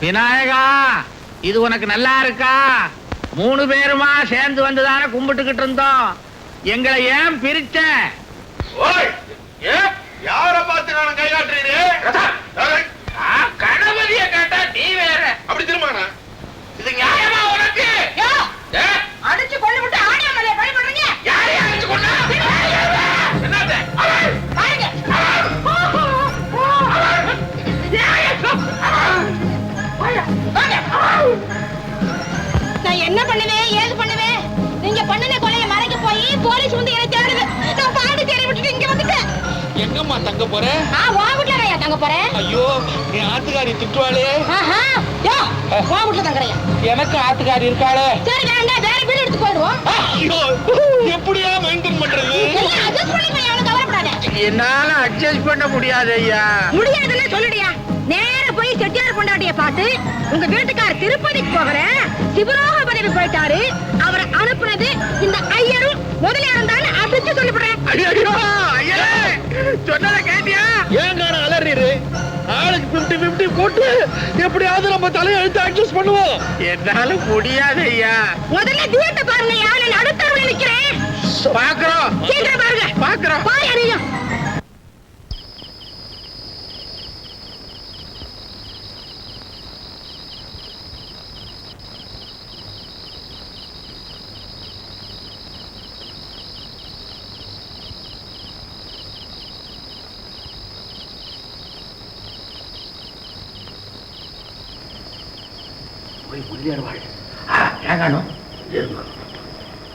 விநாயகா, இது உனக்கு நல்லா இருக்கா? 3 பேருமா சேர்ந்து வந்துதானே கும்பிட்டுக்கிட்டு இருந்தோம். எங்களை ஏன் பிரிச்ச? யார பார்த்து நான் கை காட்டுறீரு? கணபதிய கேட்டா நீ வேற. அப்படி திரும்பானா? இது நியாயமா உனக்கு? அடிச்சு கொண்டு விட்டு ஆடியா மலையை பழி பண்றீங்க? யாரையும் அடிச்சு கொண்டா? என்னது? நான் என்ன பண்ணுவேன், ஏது பண்ணுவேன்? நீங்க பண்ணுன கொலையை மறைக்க போய் போலீஸ் வந்து என்ன தேடுது. நான் பாடி தேடி விட்டுட்டு இங்க வந்துட்டேன். எங்கம்மா தங்க போற? வா வீட்டுல நான் தங்க போறேன். ஐயோ, நீ ஆத்துக்காரி திட்டுவாளே. வா வீட்டுல தங்குறையா? எனக்கு ஆத்துக்காரி இருக்காளே. சரி வேண்டாம், வேற வீடு எடுத்து போயிடுவோம். ஐயோ, எப்படியா மெயின்டைன் பண்றது? அட்ஜஸ்ட் பண்ணி அவனுக்கு கவலைப்படாத. என்னால அட்ஜஸ்ட் பண்ண முடியாது ஐயா. முடியாதுன்னு சொல்லுடியா. நேர போய் செட்டியார் கொண்டாட்டிய பார்த்து, உங்க வீட்டுக்கார் திருப்பதிக்கு போகிறேன், சிவராக பதவி போயிட்டாரு, அவரை அனுப்புனது இந்த ஐயரும் முதலியாரும் தான் அசைச்சு சொல்லிவிடுறேன். ஐயோ ஐயரே, சொன்னதை கேட்டியா? ஏன் காண அலறீரு? ஆளுக்கு 50-50 போட்டு எப்படியாவது நம்ம தலையெழுத்து அட்ஜஸ்ட் பண்ணுவோம். என்னால முடியாது ஐயா. முதல்ல தீர்த்த பாருங்க, நான் நடுத்தரவுல நிக்கிறேன். பாக்குறோம், சீக்கிரம் பாருங்க. பாக்குறோம். பாய் அறியும்.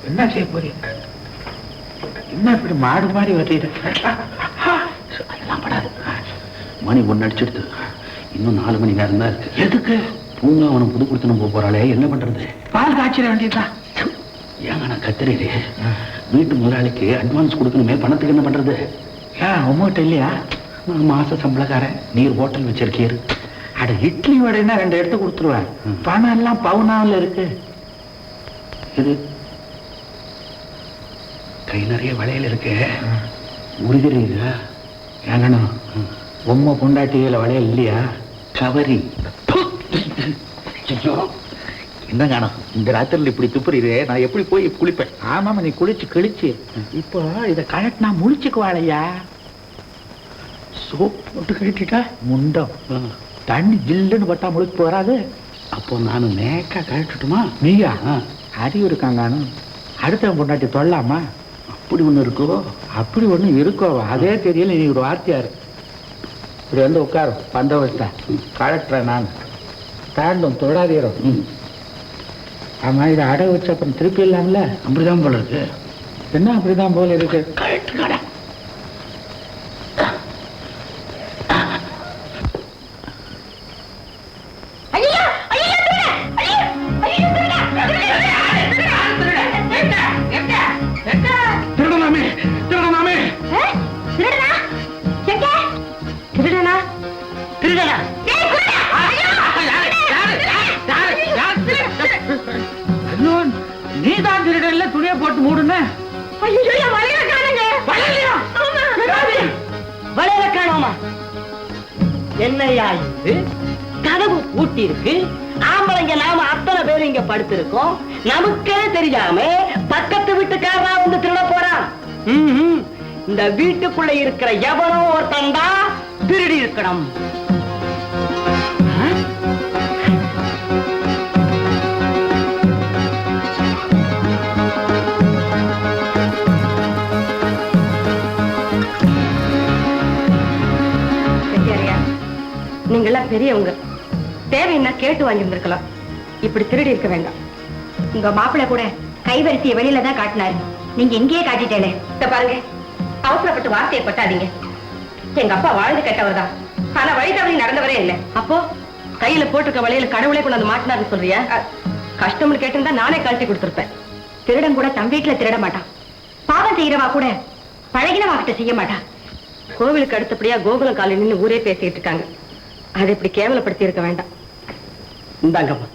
என்ன செய்ய போறீங்க? என்ன இப்படி மாடு மாடி வர்றீங்க? அதெல்லாம் படாது. மணி 1 அடிச்சிடுது. இன்னும் 4 மணி நேரம் தான் இருக்கு. எதுக்கு? பூங்கா அவனும் புது கொடுத்துன்னு போறாளே, என்ன பண்றது? பால் காய்ச்சிட வேண்டியதுதான். ஏங்க நான் கத்துறீரு? வீட்டு முதலாளிக்கு அட்வான்ஸ் கொடுக்கணுமே, பணத்துக்கு என்ன பண்றது? ஏன் உங்ககிட்ட இல்லையா? நான் மாச சம்பளக்காரன், நீர் ஹோட்டல் வச்சிருக்கீரு. அட இட்லி வடைன்னா 2 எடுத்து கொடுத்துருவேன். பணம் எல்லாம் பவுனாவில் இருக்கு. இது கை நிறைய வளையல் இருக்கு. உருகிறீங்க ஏங்கண்ணா, பொம்மை பொண்டாட்டியில வளையல் இல்லையா? கவரி. என்ன காணும் இந்த ராத்திரில இப்படி துப்புறீரே, நான் எப்படி போய் குளிப்பேன்? ஆமாமா, நீ குளிச்சு கிழிச்சு இப்போ இதை கழட்டினா முழிச்சுக்குவாளையா? சோப் போட்டு கழட்டிட்டா முண்டம் தண்ணி ஜில்லுன்னு பட்டா முழிச்சு போறாது. அப்போ நான் நேக்கா கழட்டுட்டுமா? நீயா? அறிவு இருக்காங்கானு அடுத்த பொண்டாட்டி தொல்லாமா? அப்படி ஒண்ணு இருக்கோ? அப்படி ஒண்ணு இருக்கோவா? அதே தெரியல. நீ ஒரு வார்த்தையாரு. இப்படி வந்து உட்காரு, பந்தவஸ்தா கழட்டுறேன் நான். தாண்டும் தொடாதீரும். ஆமா, இதை அடை வச்சு அப்புறம் திருப்பி இல்லாமல? அப்படிதான் போல இருக்கு. என்ன அப்படிதான் போல இருக்கு? கழட்டு கடை. திருடனாமே, திருடனாமே. திருடனா? திருடனா? நீதான் திருடன்ல துணியை போட்டு மூடுன. வளையல காணோமா? என்னையா இது? கதவு பூட்டி இருக்கு. ஆம்பளைங்க நாம அத்தனை பேர் இங்க படுத்திருக்கோம். நமக்கே தெரியாம பக்கத்து வீட்டுக்காரா வந்து திருட போறான். இந்த வீட்டுக்குள்ள இருக்கிற எவனோ ஒருத்தன் தான் திருடி இருக்கணும். நீங்கெல்லாம் பெரியவங்க, தேவைன்னா கேட்டு வாங்கியிருந்திருக்கலாம். இப்படி திருடி இருக்க வேண்டாம். உங்க மாப்பிள்ளை கூட கைவரிசையை வெளியில தான் காட்டினாரு. நீங்க இங்கேயே காட்டிட்டேனே. பாருங்க, அவசரப்பட்டு வார்த்தையை பட்டாதீங்க. எங்க அப்பா வாழ்ந்து கெட்டவர் தான், ஆனா வழி தவறி நடந்தவரே இல்லை. அப்போ கையில போட்டிருக்க வழியில கடவுளே கொண்டு வந்து மாட்டினாருன்னு சொல்றியா? கஷ்டம்னு கேட்டிருந்தா நானே கழட்டி கொடுத்துருப்பேன். திருடன் கூட தம் வீட்டுல திருட மாட்டான். பாவம் செய்யறவா கூட பழகினவா கிட்ட செய்ய மாட்டான். கோவிலுக்கு அடுத்தபடியா கோகுலம் காலையில் நின்று ஊரே பேசிட்டு இருக்காங்க. அதை இப்படி கேவலப்படுத்தி இருக்க வேண்டாம். இந்தாங்கம்மா,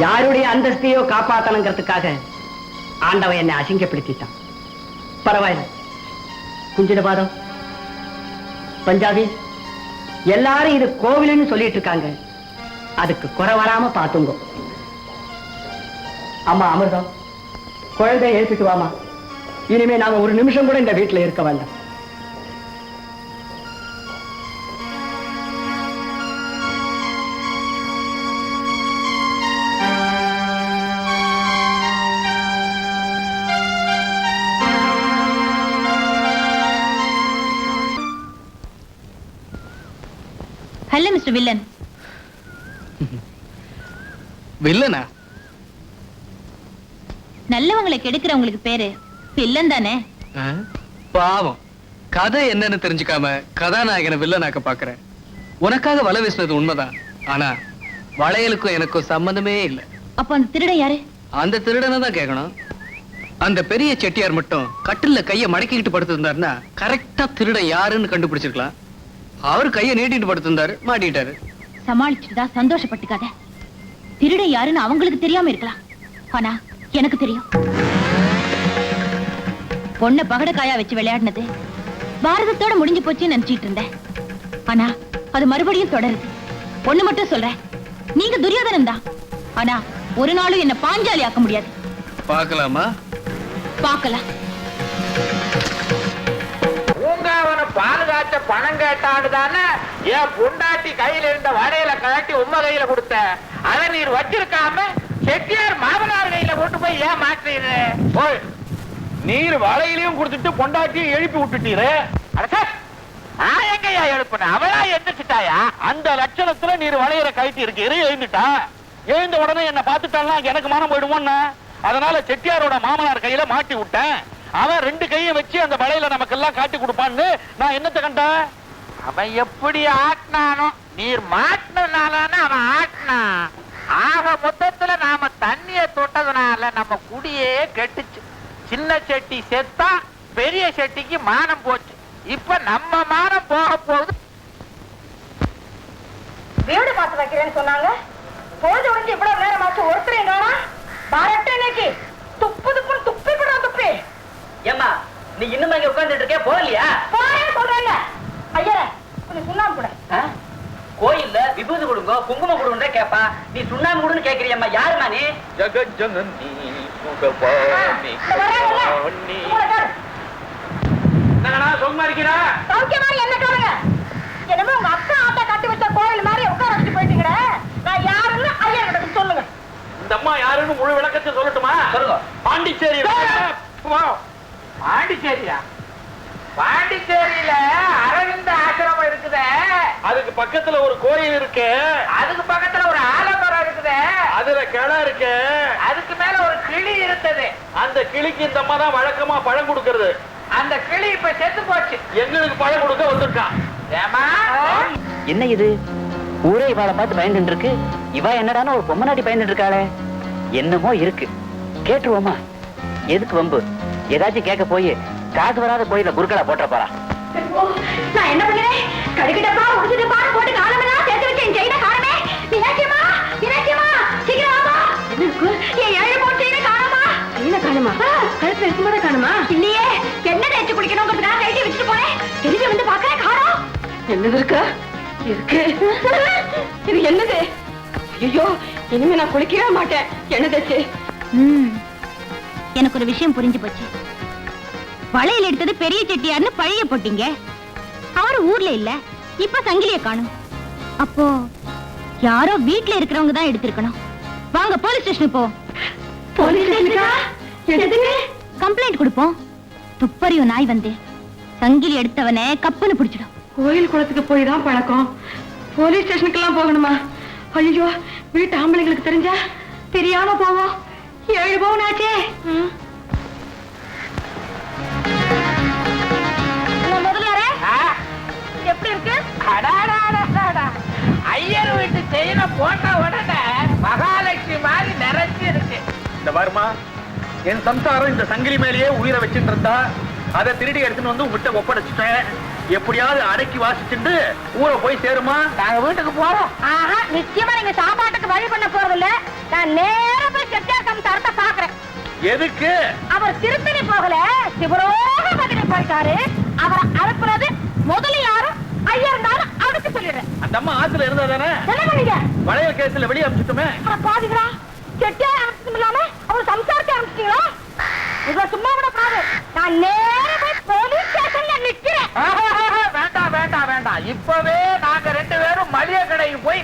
யாருடைய அந்தஸ்தையோ காப்பாத்தணுங்கிறதுக்காக ஆண்டவன் என்னை அசிங்கப்படுத்திட்டான். பரவாயில்ல. குஞ்சிட பாதம், பஞ்சாபி, எல்லாரும் இது கோவில்னு சொல்லிட்டு இருக்காங்க. அதுக்கு குறை வராம பாத்துங்க. அம்மா அமிர்தம், குழந்தைய எழுப்பிட்டு வாமா. இனிமே நாம ஒரு நிமிஷம் கூட இந்த வீட்டுல இருக்க வேண்டாம். Hello mister villain. வில்லனா? நல்லவங்களை கெடுக்கிறவங்களுக்கு பேரு வில்லன் தானே? பாவம், கதை என்னன்னு தெரிஞ்சுக்காம கதாநாயகனை வில்லனாக்க பாக்குறேன். உனக்காக வலை வீசினது உண்மைதான். ஆனா வளையலுக்கும் எனக்கும் சம்பந்தமே இல்லை. அப்ப அந்த திருடன் யாரு? அந்த திருடனை தான் கேட்கணும். அந்த பெரிய செட்டியார் மட்டும் கட்டில்ல கைய மடக்கிக்கிட்டு படுத்திருந்தாருன்னா கரெக்டா திருடன் யாருன்னு கண்டுபிடிச்சிருக்கலாம். அவர் கையை நீட்டிட்டு படுத்திருந்தாரு, மாட்டிட்டாரு. சமாளிச்சுட்டா சந்தோஷப்பட்டுக்காத. திருட யாருன்னு அவங்களுக்கு தெரியாம இருக்கலாம், ஆனா எனக்கு தெரியும். பொண்ண பகடக்காயா வச்சு விளையாடினது பாரதத்தோட முடிஞ்சு போச்சுன்னு நினைச்சிட்டு இருந்தேன். ஆனா அது மறுபடியும் தொடருது. பொண்ணு மட்டும் சொல்றேன், நீங்க துரியோதனன் தான். ஆனா ஒரு நாளும் என்ன பாஞ்சாலி ஆக்க முடியாது. பார்க்கலாமா? பார்க்கலாம். பூங்காவன பால் காய்ச்ச பணம் கேட்டான்னு தானே என் பொண்டாட்டி கையில இருந்த வடையில கழட்டி உம்ம கையில கொடுத்த. அதை நீர் வச்சிருக்காம செட்டியார் மாமனார் கையில கொண்டு போய் ஏன் மாற்றீரு? நீர் வலையிலையும் கொடுத்துட்டு பொண்டாட்டியும் எழுப்பி விட்டுட்டீரு. நான் எங்கயா எழுப்புன? அவளா எந்திரிச்சிட்டாயா? அந்த லட்சணத்துல நீர் வளையற கழட்டி இருக்கு. எழுந்துட்டா. எழுந்த உடனே என்ன பார்த்துட்டாலும் எனக்கு மானம் போயிடுமோன்னு அதனால செட்டியாரோட மாமனார் கையில மாட்டி விட்டேன். அவன் ரெண்டு கையை வச்சு அந்த வலையில நமக்கு எல்லாம் காட்டி கொடுப்பான்னு நான் என்னத்தை கண்டேன்? அவன் எப்படி ஆட்டினானோ, நீர் மாட்டினால அவன் ஆட்டினான். ஆக மொத்தத்துல நாம தண்ணிய தொட்டதுனால நம்ம குடியே கெட்டுச்சு. சின்ன செட்டி செத்தா பெரிய செட்டிக்கு மானம் போச்சு. இப்ப நம்ம மானம் போக போகுது. வீடு பார்த்து வைக்கிறேன்னு சொன்னாங்க. பொழுது ஒழிஞ்சு இவ்வளவு நேரம் ஆச்சு, ஒருத்தரையும் காணோம். பாரட்டு இன்னைக்கு துப்பு துப்புன்னு துப்பி கூட துப்பி. ஏமா நீ இன்னும் இங்க உட்கார்ந்துட்டு இருக்க, போகலையா? போறேன்னு சொல்றேங்க. ஐயரே கொஞ்சம் சுண்ணாம்பு கூட. கோயில்ல விபூதி கொடுங்க, குங்குமம் கொடுங்க கேப்பா. நீ சுண்ணாம்பு கொடுன்னு கேக்குறியம்மா. யாருமா நீ? ஜெகஜனனி சும்மா இருக்கிறா? சௌக்கியமா என்ன காணுங்க? என்னமோ உங்க அக்கா ஆட்டா கட்டி வச்ச கோயில் மாதிரி உட்கார வச்சுட்டு போயிட்டீங்கடே. நான் யாருன்னு ஐயா கிட்ட சொல்லுங்க. இந்த அம்மா யாருன்னு முழு விளக்கத்தை சொல்லட்டுமா? சொல்லுங்க. பாண்டிச்சேரி. பாண்டிச்சேரியா? பாண்டிச்சேரியில அரவிந்த ஆசிரமம் இருக்குதே, அதுக்கு பக்கத்துல ஒரு கோயில் இருக்கு. அதுக்கு பக்கத்துல ஒரு ஆலமரம் இருக்குது. அதுல கிணறு இருக்கு. அதுக்கு மேல ஒரு கிளி இருந்தது. அந்த கிளிக்கு இந்த அம்மா தான் வழக்கமா பழம் கொடுக்கறது. அந்த கிளி இப்ப செத்து போச்சு. எங்களுக்கு பழம் கொடுக்க வந்திருக்கான். ஏமா என்ன இது? ஊரே இவாளை பார்த்து பயந்துட்டு இருக்கு. இவ என்னடான ஒரு பொம்மநாட்டி பயந்துட்டு இருக்காளே. என்னமோ இருக்கு, கேட்டுருவோமா? எதுக்கு வம்பு? ஏதாச்சும் கேட்க போய் காசு வராத கோயில குறுக்களா போட்ட போறா. நான் என்ன பண்ணுறேன்? கடுக்கிட்டப்பா முடிச்சுட்டு பாரு போட்டு காலமெல்லாம் சேர்த்து வச்சேன். செயின காணமே. மீனாட்சியம்மா, மீனாட்சியம்மா, சீக்கிரம் வாமா. என்ன இருக்கு? என் ஏழு போட்டு செயின காணமா. செயின காணுமா? கழுத்துல இருக்கும்போது காணுமா? இல்லையே, என்ன தேய்ச்சி குடிக்கணுங்கிறதுக்காக கைட்டி வச்சுட்டு போனேன். திரும்பி வந்து பாக்குறேன், காணோம். என்னது இருக்கா? இருக்கு. இது என்னது? ஐயோ, இனிமே நான் குளிக்கவே மாட்டேன். என்ன தேய்ச்சி? எனக்கு ஒரு விஷயம் புரிஞ்சு போச்சு. வளையல் எடுத்தது பெரிய செட்டியார்னு பழைய போட்டீங்க. அவரு ஊர்ல இல்ல, இப்ப சங்கிலிய காணும். அப்போ யாரோ வீட்ல இருக்கிறவங்க தான் எடுத்திருக்கணும். வாங்க போலீஸ் ஸ்டேஷனுக்கு போ. போலீஸ் ஸ்டேஷனுக்கா? எதுக்கு? கம்ப்ளைண்ட் கொடுப்போம். துப்பறியும் நாய் வந்து சங்கிலி எடுத்தவனே கப்புன்னு பிடிச்சிடும். கோயில் குளத்துக்கு போய் தான் பழக்கம். போலீஸ் ஸ்டேஷனுக்கெல்லாம் போகணுமா? ஐயோ, வீட்டு ஆம்பளைங்களுக்கு தெரிஞ்சா தெரியாம போவோம். 7 பவுன் ஆச்சே. எப்படி இருக்கு? ஐயர் வீட்டு செயின போட்ட உடனே மகாலட்சுமி மாதிரி நிறைஞ்சு இருக்கு. இந்த வருமா, என் சம்சாரம் இந்த சங்கிலி மேலேயே உயிரை வச்சுட்டு இருந்தா, அதை திருடி எடுத்துன்னு வந்து உங்ககிட்ட ஒப்படைச்சிட்டேன். எப்படியாவது அடக்கி வாசிச்சுட்டு ஊரை போய் சேருமா? நாங்க வீட்டுக்கு போறோம். ஆஹா, நிச்சயமா நீங்க சாப்பாட்டுக்கு வழி பண்ண போறது இல்ல. நான் நேரா போய் செட்டியார் சம்சாரத்தை பாக்குறேன். எதுக்கு? அவர் திருத்தணி போகல, சிவரோக மதுரை போயிட்டாரு. அவரை அனுப்புறது முதலில் யாரும் ஐயா இருந்தாலும் அடுத்து சொல்லிடுறேன். அந்த அம்மா ஆத்துல இருந்தா தானே என்ன பண்ணீங்க? வளையல் கேஸ்ல வெளியே அனுப்பிச்சுட்டுமே. பாதிகளா செட்டியா அனுப்பிச்சும் இல்லாம அவர் சம்சாரத்தை அனுப்பிச்சிட்டீங்களா? இதை சும்மா கூட பாரு, நான் நேரா போய் போலீஸ் ஸ்டேஷன்ல நிக்கிறேன். வேண்டாம் வேண்டாம் வேண்டாம், இப்பவே நாங்க 2 பேரும் மளிகை கடைக்கு போய்